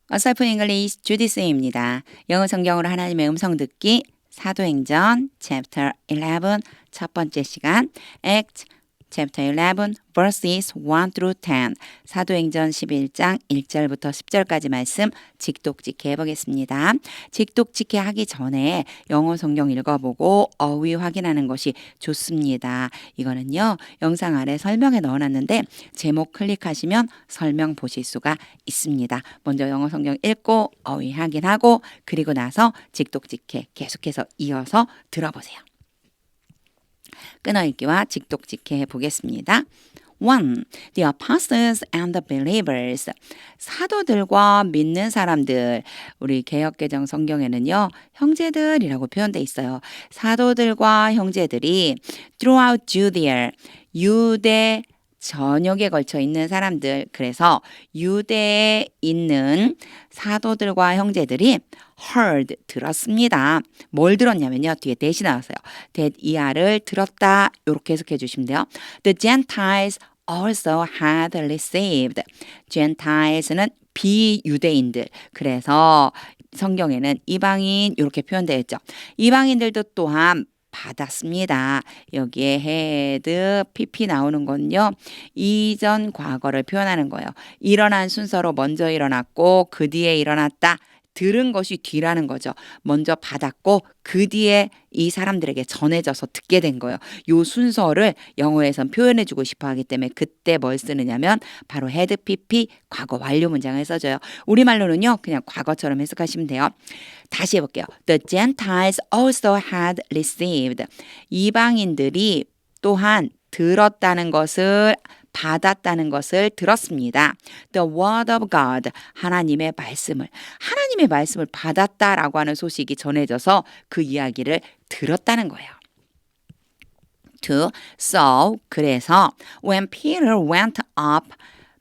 어설픈 잉글리시 주디스입니다. 영어 성경으로 하나님의 음성 듣기 사도행전 chapter 11 첫 번째 시간 Act chapter 11 verses 1 through 10 사도행전 11장 1절부터 10절까지 말씀 직독직해 해보겠습니다. 직독직해 하기 전에 영어 성경 읽어보고 어휘 확인하는 것이 좋습니다. 이거는요 영상 아래 설명에 넣어놨는데 제목 클릭하시면 설명 보실 수가 있습니다. 먼저 영어 성경 읽고 어휘 확인하고 그리고 나서 직독직해 계속해서 이어서 들어보세요. 끊어읽기와 직독직해 해보겠습니다. 1. The apostles and the believers. 사도들과 믿는 사람들. 우리 개역개정 성경에는요. 형제들이라고 표현되어 있어요. 사도들과 형제들이 throughout Judea. 유대 전역에 걸쳐 있는 사람들. 그래서 유대에 있는 사도들과 형제들이 heard 들었습니다. 뭘 들었냐면요. 뒤에 that이 나왔어요. that 이하를 들었다. 이렇게 해석해 주시면 돼요. The Gentiles also had received. Gentiles는 비유대인들. 그래서 성경에는 이방인 이렇게 표현되어 있죠. 이방인들도 또한 받았습니다. 여기에 had, pp 나오는 건요. 이전 과거를 표현하는 거예요. 일어난 순서로 먼저 일어났고 그 뒤에 일어났다. 들은 것이 뒤라는 거죠. 먼저 받았고 그 뒤에 이 사람들에게 전해져서 듣게 된 거예요. 요 순서를 영어에선 표현해주고 싶어 하기 때문에 그때 뭘 쓰느냐면 바로 had pp 과거 완료 문장을 써줘요. 우리말로는요. 그냥 과거처럼 해석하시면 돼요. 다시 해볼게요. The Gentiles also had received. 이방인들이 또한 들었다는 것을 받았다는 것을 들었습니다. The word of God, 하나님의 말씀을 받았다라고 하는 소식이 전해져서 그 이야기를 들었다는 거예요. 2. So, 그래서 when Peter went up,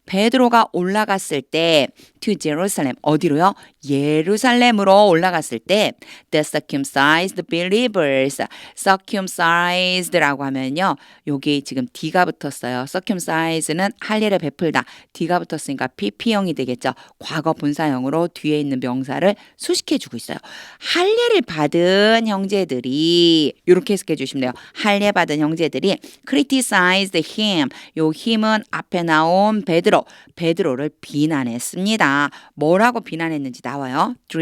베드로가 올라갔을 때 to Jerusalem, 어디로요? 예루살렘으로 올라갔을 때 the circumcised believers, circumcised라고 하면요. 여기 지금 D가 붙었어요. circumcised는 할례를 베풀다. D가 붙었으니까 PP형이 되겠죠. 과거 분사형으로 뒤에 있는 명사를 수식해주고 있어요. 할례를 받은 형제들이 이렇게 해석해 주시면 돼요. 할례 받은 형제들이 criticized him. 요 힘은 앞에 나온 베드로를 비난했습니다. 뭐라고 비난했는지 나와요. 3.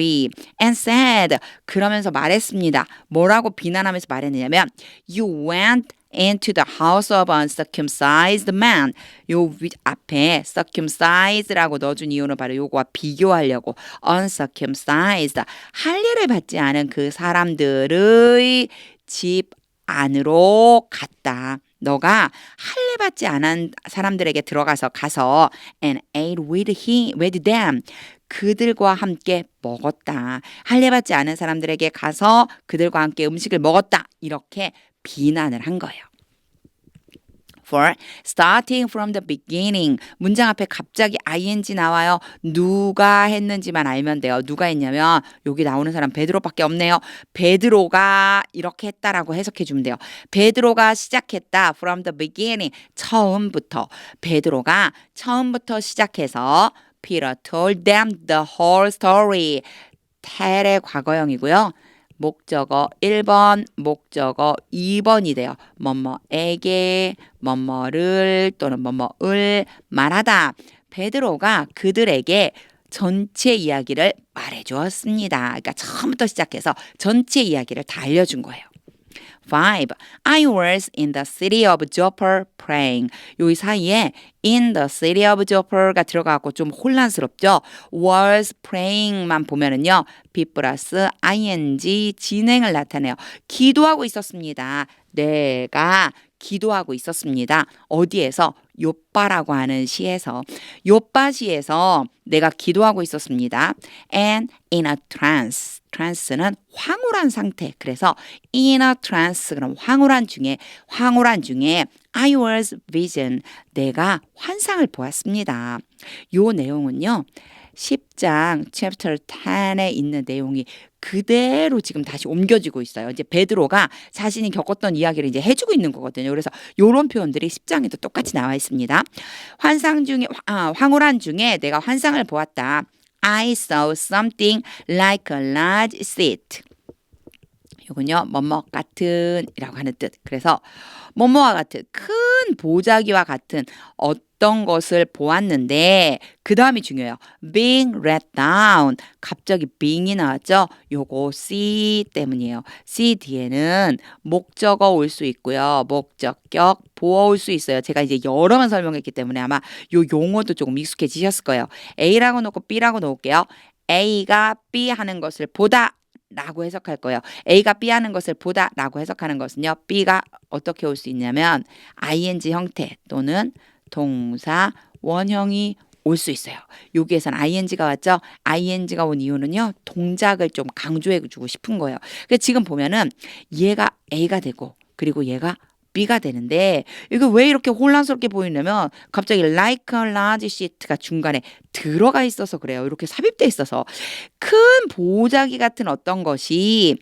And said. 그러면서 말했습니다. 뭐라고 비난하면서 말했느냐면 You went into the house of uncircumcised man. 요 앞에 circumcised라고 넣어준 이유는 바로 요거와 비교하려고 uncircumcised. 할례를 받지 않은 그 사람들의 집 안으로 갔다. 너가 할례 받지 않은 사람들에게 가서 and ate with them. 그들과 함께 먹었다. 할례 받지 않은 사람들에게 가서 그들과 함께 음식을 먹었다. 이렇게 비난을 한 거예요. 4. Starting from the beginning. 문장 앞에 갑자기 ing 나와요. 누가 했는지만 알면 돼요. 누가 했냐면 여기 나오는 사람 베드로밖에 없네요. 베드로가 이렇게 했다라고 해석해 주면 돼요. 베드로가 시작했다. From the beginning. 처음부터. 베드로가 처음부터 시작해서 Peter told them the whole story. 텔의 과거형이고요. 목적어 1번, 목적어 2번이 돼요. 뭐뭐에게, 뭐뭐를 또는 뭐뭐을 말하다. 베드로가 그들에게 전체 이야기를 말해주었습니다. 그러니까 처음부터 시작해서 전체 이야기를 다 알려준 거예요. 5. I was in the city of Joppa praying. 요 사이에 in the city of Joppa가 들어가고 좀 혼란스럽죠. was praying만 보면은요. be 플러스 ing 진행을 나타내요. 기도하고 있었습니다. 내가 기도하고 있었습니다. 어디에서? 요빠라고 하는 시에서. 요빠시에서 내가 기도하고 있었습니다. And in a trance. trance는 황홀한 상태. 그래서 in a trance 그럼 황홀한 중에 I was vision. 내가 환상을 보았습니다. 요 내용은요. 10장 chapter 10에 있는 내용이 그대로 지금 다시 옮겨지고 있어요. 이제 베드로가 자신이 겪었던 이야기를 이제 해주고 있는 거거든요. 그래서 이런 표현들이 10장에도 똑같이 나와 있습니다. 황홀한 중에 내가 환상을 보았다. I saw something like a large seat. 요건요, 뭐뭐 같은 이라고 하는 뜻. 그래서 뭐뭐와 같은 큰 보자기와 같은 어떤 것을 보았는데 그 다음이 중요해요. being let down. 갑자기 being이 나왔죠. 요거 see 때문이에요. see 뒤에는 목적어 올 수 있고요. 목적격 보어 올 수 있어요. 제가 이제 여러 번 설명했기 때문에 아마 요 용어도 조금 익숙해지셨을 거예요. A라고 놓고 B라고 놓을게요. A가 B 하는 것을 보다 라고 해석할 거예요. A가 B 하는 것을 보다 라고 해석하는 것은요. B가 어떻게 올 수 있냐면 ing 형태 또는 동사 원형이 올 수 있어요. 여기에선 ing가 왔죠. ing가 온 이유는요. 동작을 좀 강조해 주고 싶은 거예요. 그래서 지금 보면은 얘가 A가 되고 그리고 얘가 B가 되는데 이거 왜 이렇게 혼란스럽게 보이냐면 갑자기 like a large sheet가 중간에 들어가 있어서 그래요. 이렇게 삽입돼 있어서 큰 보자기 같은 어떤 것이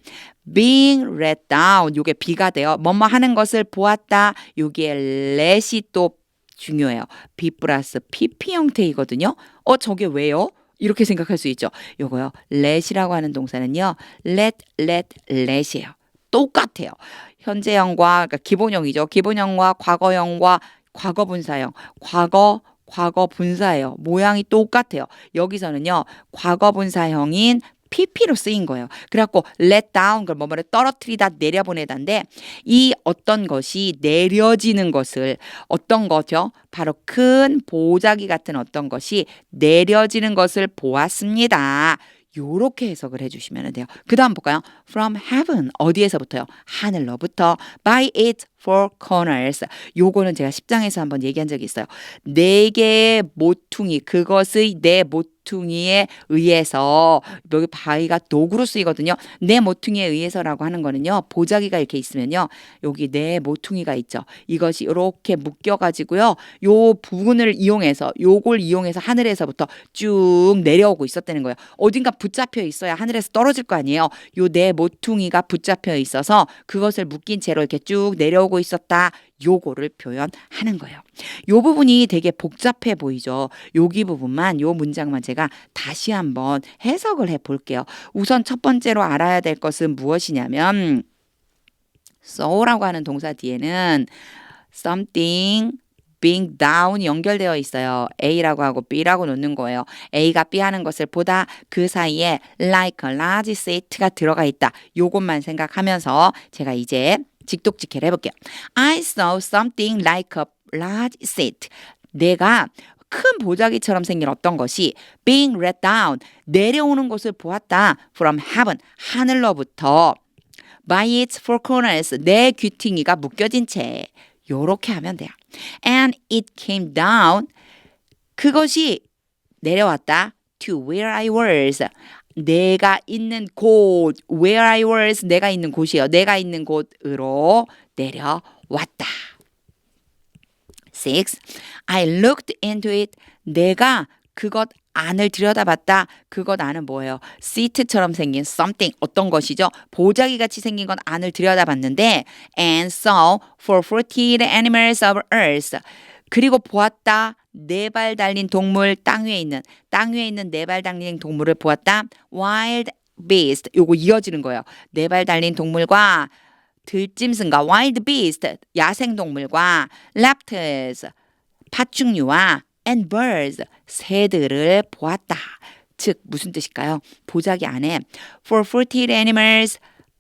being let down 요게 B가 돼요. 뭐뭐 하는 것을 보았다. 요게 let이 또 중요해요. B 플러스 PP 형태이거든요. 저게 왜요? 이렇게 생각할 수 있죠. 요거요. let이라고 하는 동사는요. let이에요. 똑같아요. 현재형과 그러니까 기본형이죠. 기본형과 과거형과 과거분사형. 과거 분사예요. 모양이 똑같아요. 여기서는요. 과거분사형인 PP로 쓰인 거예요. 그래갖고 let down 걸 뭐뭐를 떨어뜨리다 내려보내다인데 이 어떤 것이 내려지는 것을 어떤 거죠? 바로 큰 보자기 같은 어떤 것이 내려지는 것을 보았습니다. 요렇게 해석을 해주시면 돼요. 그 다음 볼까요? From heaven 어디에서부터요? 하늘로부터 by its four corners 요거는 제가 10장에서 한번 얘기한 적이 있어요. 네 개의 모퉁이 그것의 네 모퉁이에 의해서 여기 by가 도구로 쓰이거든요. 네 모퉁이에 의해서라고 하는 거는요. 보자기가 이렇게 있으면요. 여기 네 모퉁이가 있죠. 이것이 이렇게 묶여가지고요. 요 부분을 이용해서 요걸 이용해서 하늘에서부터 쭉 내려오고 있었다는 거예요. 어딘가 붙잡혀 있어야 하늘에서 떨어질 거 아니에요. 요 네 모퉁이가 붙잡혀 있어서 그것을 묶인 채로 이렇게 쭉 내려오고 있었다. 요거를 표현하는 거예요. 요 부분이 되게 복잡해 보이죠. 여기 부분만 요 문장만 제가 다시 한번 해석을 해 볼게요. 우선 첫 번째로 알아야 될 것은 무엇이냐면 so라고 하는 동사 뒤에는 something being down 연결되어 있어요. A라고 하고 B라고 놓는 거예요. A가 B 하는 것을 보다 그 사이에 like a large seat가 들어가 있다. 요것만 생각하면서 제가 이제 직독직해를 해볼게요. I saw something like a large seat. 내가 큰 보자기처럼 생긴 어떤 것이 being let down 내려오는 것을 보았다. from heaven 하늘로부터 by its four corners 내 귀퉁이가 묶여진 채 요렇게 하면 돼요. And it came down 그것이 내려왔다 to where I was 내가 있는 곳 where I was 내가 있는 곳이에요. 내가 있는 곳으로 내려왔다. 6. I looked into it 내가 그것 안을 들여다봤다. 그것 안은 뭐예요? seat처럼 생긴 something 어떤 것이죠? 보자기 같이 생긴 건 안을 들여다봤는데 and saw for 40 animals of earth 그리고 보았다. 네 발 달린 동물 땅 위에 있는 네 발 달린 동물을 보았다. wild beast 요거 이어지는 거예요. 네 발 달린 동물과 들짐승과 wild beast 야생동물과 reptiles 파충류와 and birds 새들을 보았다. 즉 무슨 뜻일까요? 보자기 안에 for 40 animals,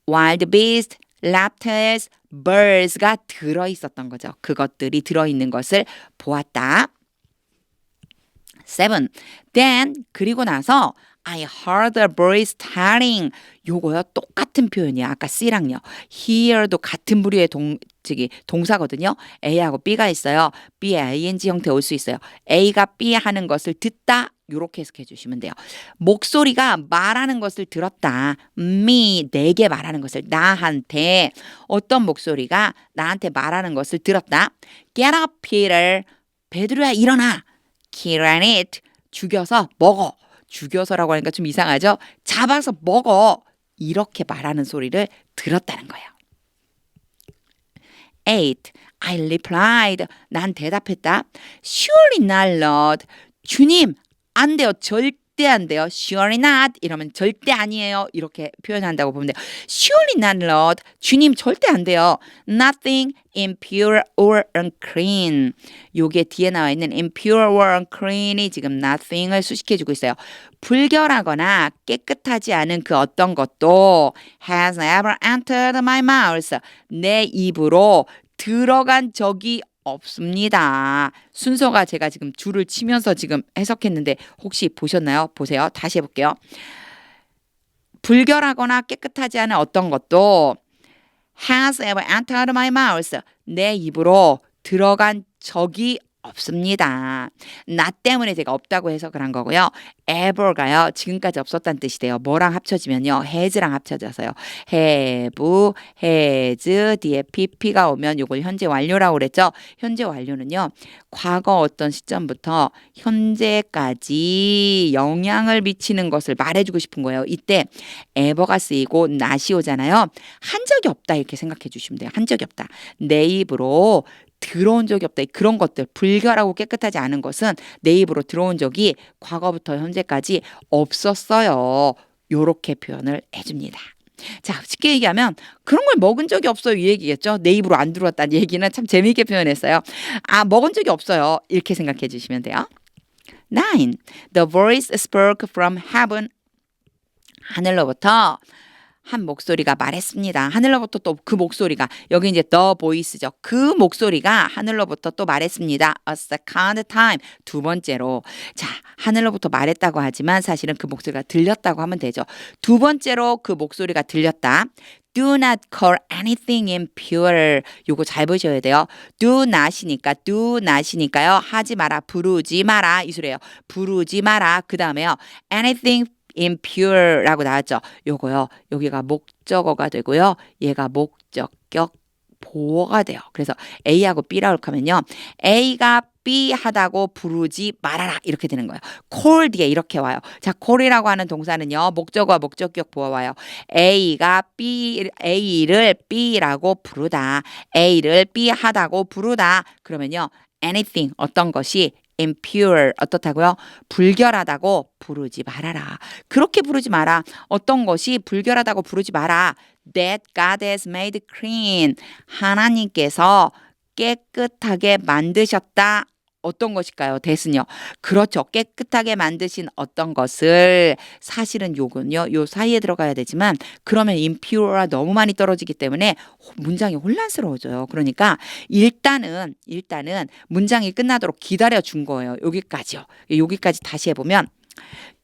wild beasts, reptiles, birds가 들어있었던 거죠. 그것들이 들어있는 것을 보았다. 7. Then 그리고 나서 I heard a voice telling 요거요 똑같은 표현이야. 아까 C랑요. hear도 같은 부류의 동사거든요. A하고 B가 있어요. B의 ing 형태 올 수 있어요. A가 B 하는 것을 듣다 요렇게 해석해 주시면 돼요. 목소리가 말하는 것을 들었다. me 내게 말하는 것을 나한테 어떤 목소리가 나한테 말하는 것을 들었다. Get up Peter 베드로야 일어나. Kill and eat 죽여서 먹어. 죽여서라고 하니까 좀 이상하죠? 잡아서 먹어. 이렇게 말하는 소리를 들었다는 거예요. 8. I replied. 난 대답했다. Surely not, Lord. 주님, 안 돼요. 절대 절대 안 돼요. Surely not 이러면 절대 아니에요. 이렇게 표현한다고 보면 돼요. Surely not, Lord. 주님 절대 안 돼요. Nothing impure or unclean. 요게 뒤에 나와 있는 impure or unclean이 지금 nothing을 수식해주고 있어요. 불결하거나 깨끗하지 않은 그 어떤 것도 has ever entered my mouth. 내 입으로 들어간 적이 없습니다. 순서가 제가 지금 줄을 치면서 지금 해석했는데 혹시 보셨나요? 보세요. 다시 해볼게요. 불결하거나 깨끗하지 않은 어떤 것도 has ever entered my mouth. 내 입으로 들어간 적이 없습니다. 나 때문에 제가 없다고 해석을 한 거고요. ever가요. 지금까지 없었다는 뜻이 돼요. 뭐랑 합쳐지면요. has랑 합쳐져서요. have, has 뒤에 pp가 오면 이걸 현재 완료라고 그랬죠. 현재 완료는요. 과거 어떤 시점부터 현재까지 영향을 미치는 것을 말해주고 싶은 거예요. 이때 ever가 쓰이고 not이 오잖아요. 한 적이 없다 이렇게 생각해 주시면 돼요. 한 적이 없다. 내 입으로 들어온 적이 없다. 그런 것들 불결하고 깨끗하지 않은 것은 내 입으로 들어온 적이 과거부터 현재까지 없었어요. 요렇게 표현을 해줍니다. 자, 쉽게 얘기하면 그런 걸 먹은 적이 없어요. 이 얘기겠죠. 내 입으로 안 들어왔다는 얘기는 참 재미있게 표현했어요. 아, 먹은 적이 없어요. 이렇게 생각해 주시면 돼요. 9. The voice spoke from heaven. 하늘로부터 한 목소리가 말했습니다. 하늘로부터 또 그 목소리가 여기 이제 the voice죠. 그 목소리가 하늘로부터 또 말했습니다. A second time. 두 번째로. 자, 하늘로부터 말했다고 하지만 사실은 그 목소리가 들렸다고 하면 되죠. 두 번째로 그 목소리가 들렸다. Do not call anything impure. 요거 잘 보셔야 돼요. do not이니까요. 하지 마라, 부르지 마라 이 소리예요. 부르지 마라. 그 다음에요. anything impure라고 나왔죠. 요거요. 여기가 목적어가 되고요. 얘가 목적격 보어가 돼요. 그래서 A하고 B라고 하면요. A가 B 하다고 부르지 말아라 이렇게 되는 거예요. call 뒤에 이렇게 와요. 자, call이라고 하는 동사는요. 목적어와 목적격 보어 와요. A가 A를 B라고 부르다. A를 B 하다고 부르다. 그러면요. anything 어떤 것이 impure 어떻다고요? 불결하다고 부르지 말아라. 그렇게 부르지 마라. 어떤 것이 불결하다고 부르지 마라. That God has made clean. 하나님께서 깨끗하게 만드셨다. 어떤 것일까요? that은요. 그렇죠. 깨끗하게 만드신 어떤 것을 사실은 요건요. 요 사이에 들어가야 되지만 그러면 impure가 너무 많이 떨어지기 때문에 문장이 혼란스러워져요. 그러니까 일단은 문장이 끝나도록 기다려 준 거예요. 여기까지요. 여기까지 다시 해보면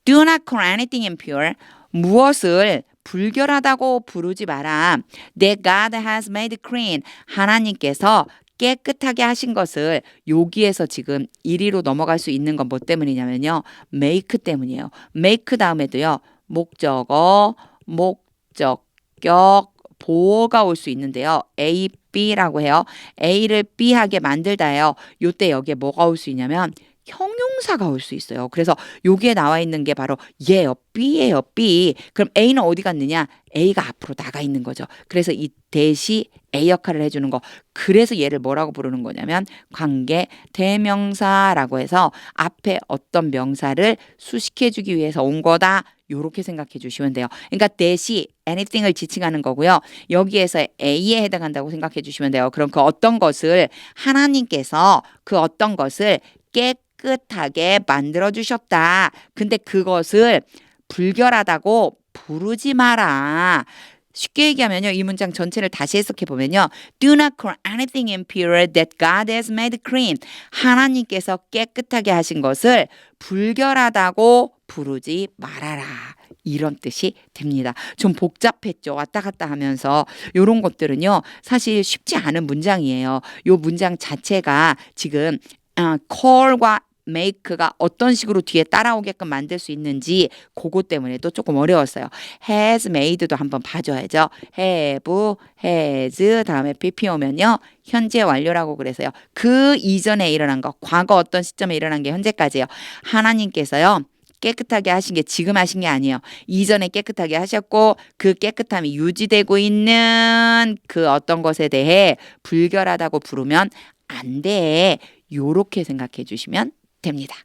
Do not call anything impure. 무엇을 불결하다고 부르지 마라. That God has made clean. 하나님께서 깨끗하게 하신 것을 여기에서 지금 1위로 넘어갈 수 있는 건 뭐 때문이냐면요. make 때문이에요. make 다음에도요. 목적어, 목적격, 보어가 올 수 있는데요. A, B라고 해요. A를 B하게 만들다예요. 요때 여기에 뭐가 올 수 있냐면 형용사가 올 수 있어요. 그래서 여기에 나와 있는 게 바로 얘예요. B예요. B. 그럼 A는 어디 갔느냐? A가 앞으로 나가 있는 거죠. 그래서 이 대시 A 역할을 해주는 거. 그래서 얘를 뭐라고 부르는 거냐면 관계 대명사라고 해서 앞에 어떤 명사를 수식해주기 위해서 온 거다. 요렇게 생각해 주시면 돼요. 그러니까 대시 anything을 지칭하는 거고요. 여기에서 A에 해당한다고 생각해 주시면 돼요. 그럼 그 어떤 것을 하나님께서 그 어떤 것을 깨끗하게 만들어 주셨다. 근데 그것을 불결하다고 부르지 마라. 쉽게 얘기하면요. 이 문장 전체를 다시 해석해 보면요. Do not call anything impure that God has made clean. 하나님께서 깨끗하게 하신 것을 불결하다고 부르지 말아라. 이런 뜻이 됩니다. 좀 복잡했죠. 왔다 갔다 하면서 이런 것들은요. 사실 쉽지 않은 문장이에요. 이 문장 자체가 지금 call과 make가 어떤 식으로 뒤에 따라오게끔 만들 수 있는지 그것 때문에도 조금 어려웠어요. has made도 한번 봐줘야죠. have, has 다음에 pp 오면요. 현재 완료라고 그래서요. 그 이전에 일어난 거, 과거 어떤 시점에 일어난 게 현재까지예요. 하나님께서요. 깨끗하게 하신 게 지금 하신 게 아니에요. 이전에 깨끗하게 하셨고 그 깨끗함이 유지되고 있는 그 어떤 것에 대해 불결하다고 부르면 안 돼. 요렇게 생각해 주시면 됩니다.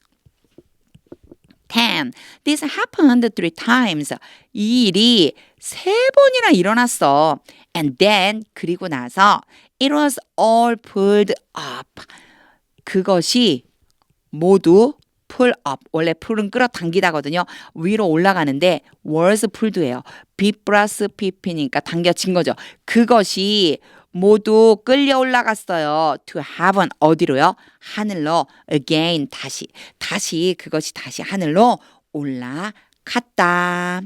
10. This happened 3 times. 이 일이 3번이나 일어났어. And then 그리고 나서 it was all pulled up. 그것이 모두 pull up. 원래 pull은 끌어당기다거든요. 위로 올라가는데 was pulled예요. B 플러스 PP니까 당겨진 거죠. 그것이 모두 끌려 올라갔어요. to heaven 어디로요? 하늘로. again 다시 그것이 다시 하늘로 올라갔다.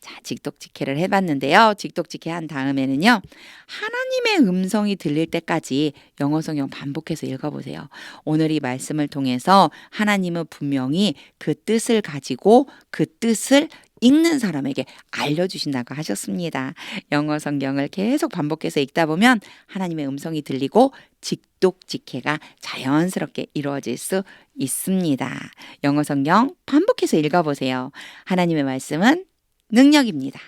자, 직독직해를 해봤는데요. 직독직해 한 다음에는요. 하나님의 음성이 들릴 때까지 영어 성경 반복해서 읽어보세요. 오늘 이 말씀을 통해서 하나님은 분명히 그 뜻을 가지고 그 뜻을 읽는 사람에게 알려주신다고 하셨습니다. 영어 성경을 계속 반복해서 읽다 보면 하나님의 음성이 들리고 직독직해가 자연스럽게 이루어질 수 있습니다. 영어 성경 반복해서 읽어보세요. 하나님의 말씀은 능력입니다.